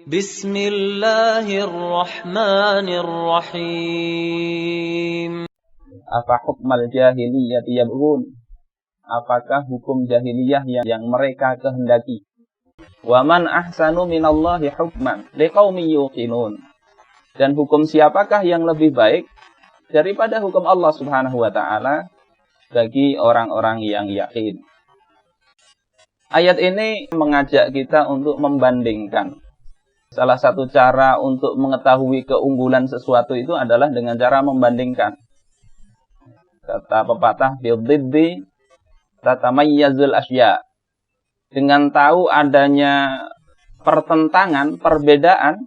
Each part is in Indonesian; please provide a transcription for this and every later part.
Bismillahirrahmanirrahim. Afa hukmal jahiliyati yabghun? Apakah hukum jahiliyah yang mereka kehendaki? Wa man ahsanu minallahi hukman liqaumin yuqinun. Dan hukum siapakah yang lebih baik daripada hukum Allah Subhanahu wa taala bagi orang-orang yang yakin? Ayat ini mengajak kita untuk membandingkan. Salah satu cara untuk mengetahui keunggulan sesuatu itu adalah dengan cara membandingkan. Kata pepatah, bididdi tatamayyazul asya. Dengan tahu adanya pertentangan, perbedaan,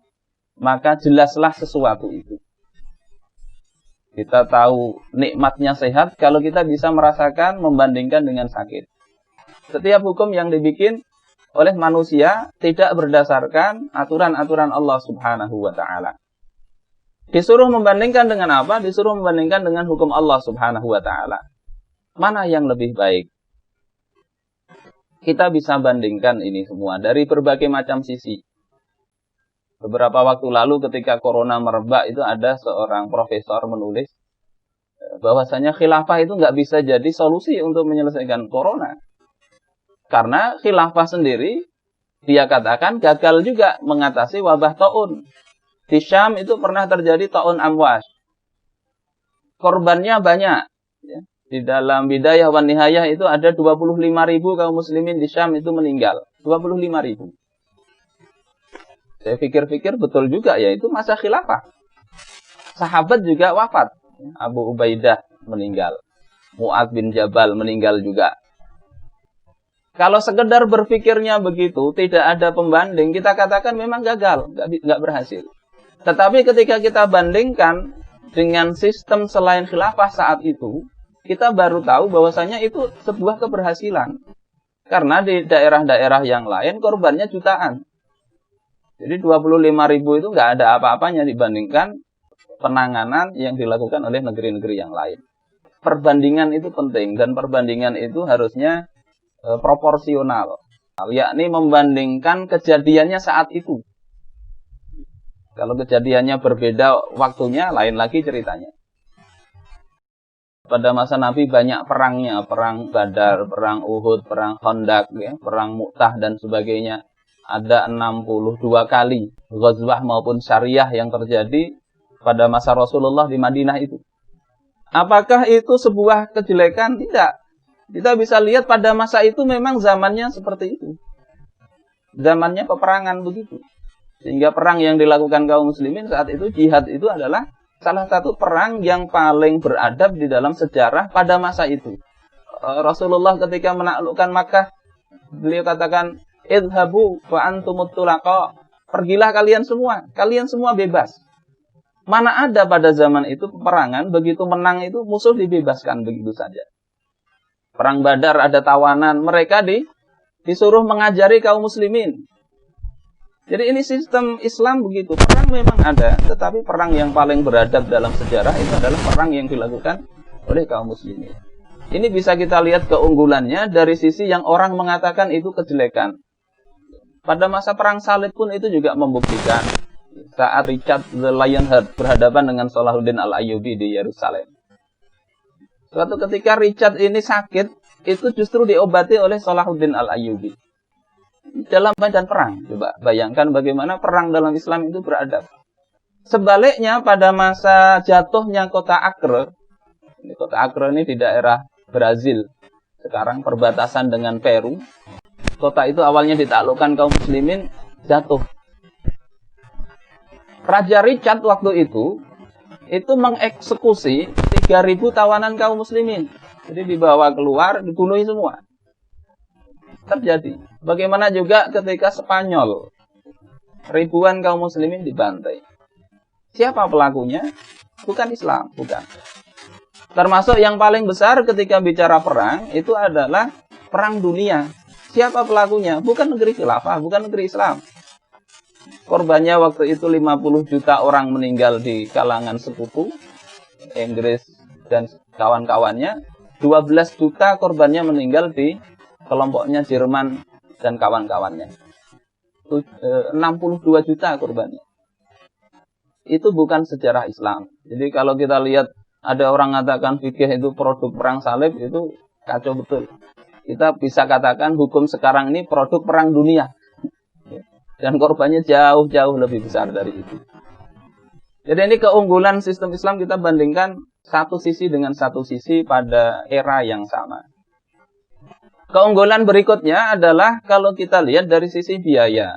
maka jelaslah sesuatu itu. Kita tahu nikmatnya sehat kalau kita bisa merasakan membandingkan dengan sakit. Setiap hukum yang dibikin oleh manusia tidak berdasarkan aturan-aturan Allah Subhanahu wa ta'ala. Disuruh membandingkan dengan apa? Disuruh membandingkan dengan hukum Allah Subhanahu wa ta'ala. Mana yang lebih baik? Kita bisa bandingkan ini semua dari berbagai macam sisi. Beberapa waktu lalu ketika corona merebak itu ada seorang profesor menulis bahwasanya khilafah itu nggak bisa jadi solusi untuk menyelesaikan corona. Karena khilafah sendiri, dia katakan gagal juga mengatasi wabah ta'un. Di Syam itu pernah terjadi ta'un amwas. Korbannya banyak. Ya. Di dalam Bidayah wan Nihayah itu ada 25.000 kaum muslimin di Syam itu meninggal. 25.000. Saya pikir-pikir betul juga ya, itu masa khilafah. Sahabat juga wafat. Abu Ubaidah meninggal. Mu'adz bin Jabal meninggal juga. Kalau sekedar berpikirnya begitu, tidak ada pembanding, kita katakan memang gagal, nggak berhasil. Tetapi ketika kita bandingkan dengan sistem selain khilafah saat itu, kita baru tahu bahwasanya itu sebuah keberhasilan. Karena di daerah-daerah yang lain korbannya jutaan. Jadi 25.000 itu nggak ada apa-apanya dibandingkan penanganan yang dilakukan oleh negeri-negeri yang lain. Perbandingan itu penting, dan perbandingan itu harusnya proporsional, yakni membandingkan kejadiannya saat itu. Kalau kejadiannya berbeda waktunya, lain lagi ceritanya. Pada masa Nabi banyak perangnya, perang Badar, perang Uhud, perang Khandaq, ya, perang Mu'tah dan sebagainya. Ada 62 kali ghazwah maupun syariah yang terjadi pada masa Rasulullah di Madinah itu. Apakah itu sebuah kejelekan? Tidak. Kita bisa lihat pada masa itu memang zamannya seperti itu. Zamannya peperangan begitu. Sehingga perang yang dilakukan kaum muslimin saat itu, jihad itu adalah salah satu perang yang paling beradab di dalam sejarah pada masa itu. Rasulullah ketika menaklukkan Makkah, beliau katakan, idhabu wa antumut tulaqa. Pergilah kalian semua bebas. Mana ada pada zaman itu peperangan, begitu menang itu musuh dibebaskan begitu saja. Perang Badar ada tawanan, mereka disuruh mengajari kaum muslimin. Jadi ini sistem Islam begitu. Perang memang ada, tetapi perang yang paling beradab dalam sejarah itu adalah perang yang dilakukan oleh kaum muslimin. Ini bisa kita lihat keunggulannya dari sisi yang orang mengatakan itu kejelekan. Pada masa perang salib pun itu juga membuktikan. Saat Richard the Lionheart berhadapan dengan Salahuddin al-Ayyubi di Yerusalem. Suatu ketika Richard ini sakit, itu justru diobati oleh Salahuddin al-Ayyubi. Dalam medan perang, coba bayangkan bagaimana perang dalam Islam itu beradab. Sebaliknya pada masa jatuhnya kota Acre, kota Acre ini di daerah Brazil, sekarang perbatasan dengan Peru. Kota itu awalnya ditaklukkan kaum muslimin, jatuh. Raja Richard waktu itu mengeksekusi 3.000 tawanan kaum muslimin. Jadi dibawa keluar, dibunuh semua. Terjadi. Bagaimana juga ketika Spanyol, ribuan kaum muslimin dibantai. Siapa pelakunya? Bukan Islam, bukan. Termasuk yang paling besar ketika bicara perang, itu adalah perang dunia. Siapa pelakunya? Bukan negeri khilafah, bukan negeri Islam. Korbannya waktu itu 50 juta orang meninggal di kalangan sekutu, Inggris dan kawan-kawannya. 12 juta korbannya meninggal di kelompoknya Jerman dan kawan-kawannya. 62 juta korbannya. Itu bukan sejarah Islam. Jadi kalau kita lihat ada orang mengatakan fikih itu produk perang salib, itu kacau betul. Kita bisa katakan hukum sekarang ini produk perang dunia. Dan korbannya jauh-jauh lebih besar dari itu. Jadi ini keunggulan sistem Islam kita bandingkan satu sisi dengan satu sisi pada era yang sama. Keunggulan berikutnya adalah kalau kita lihat dari sisi biaya.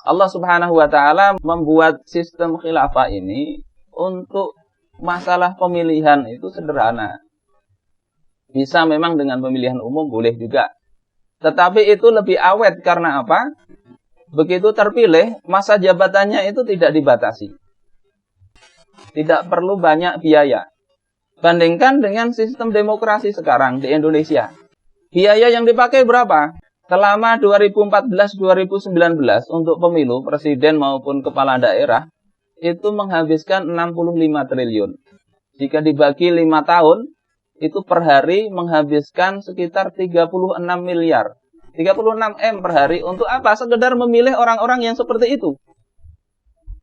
Allah Subhanahu wa Ta'ala membuat sistem khilafah ini untuk masalah pemilihan itu sederhana. Bisa memang dengan pemilihan umum boleh juga. Tetapi itu lebih awet karena apa? Begitu terpilih, masa jabatannya itu tidak dibatasi. Tidak perlu banyak biaya. Bandingkan dengan sistem demokrasi sekarang di Indonesia. Biaya yang dipakai berapa? Selama 2014-2019 untuk pemilu presiden maupun kepala daerah, itu menghabiskan 65 triliun. Jika dibagi 5 tahun, itu per hari menghabiskan sekitar 36 miliar. 36 M per hari untuk apa? Sekedar memilih orang-orang yang seperti itu.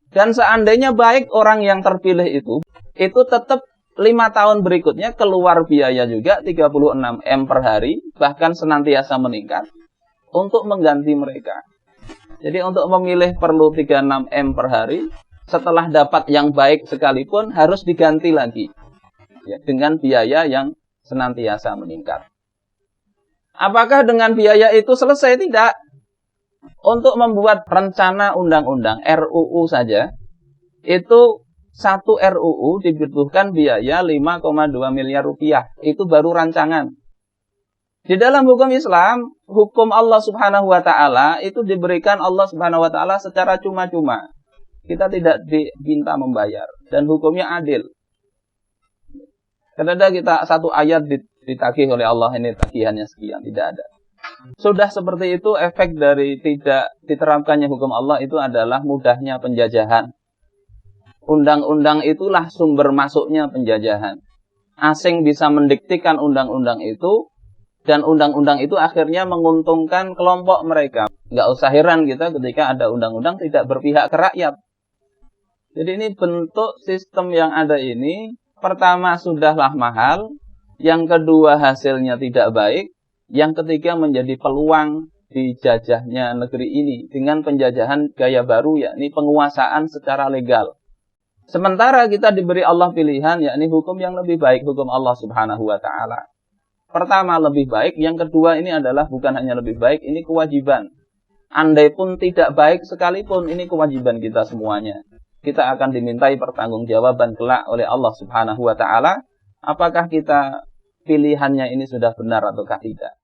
Dan seandainya baik orang yang terpilih itu tetap 5 tahun berikutnya keluar biaya juga 36 M per hari, bahkan senantiasa meningkat untuk mengganti mereka. Jadi untuk memilih perlu 36 M per hari, setelah dapat yang baik sekalipun harus diganti lagi. Ya, dengan biaya yang senantiasa meningkat. Apakah dengan biaya itu selesai? Tidak. Untuk membuat rencana undang-undang RUU saja, itu satu RUU dibutuhkan biaya 5,2 miliar rupiah. Itu baru rancangan. Di dalam hukum Islam, hukum Allah Subhanahu wa Ta'ala itu diberikan Allah Subhanahu wa Ta'ala secara cuma-cuma. Kita tidak diminta membayar dan hukumnya adil. Tidak ada kita satu ayat ditagih oleh Allah ini tagihannya sekian, tidak ada. Sudah seperti itu efek dari tidak diterapkannya hukum Allah itu adalah mudahnya penjajahan. Undang-undang itulah sumber masuknya penjajahan. Asing bisa mendiktikan undang-undang itu dan undang-undang itu akhirnya menguntungkan kelompok mereka. Nggak usah heran kita ketika ada undang-undang tidak berpihak ke rakyat. Jadi ini bentuk sistem yang ada ini. Pertama sudahlah mahal, yang kedua hasilnya tidak baik, yang ketiga menjadi peluang dijajahnya negeri ini dengan penjajahan gaya baru, yakni penguasaan secara legal. Sementara kita diberi Allah pilihan, yakni hukum yang lebih baik, hukum Allah Subhanahu wa Ta'ala. Pertama lebih baik, yang kedua ini adalah bukan hanya lebih baik, ini kewajiban. Andai pun tidak baik sekalipun, ini kewajiban kita semuanya. Kita akan dimintai pertanggungjawaban kelak oleh Allah Subhanahu wa Ta'ala. Apakah kita pilihannya ini sudah benar ataukah tidak?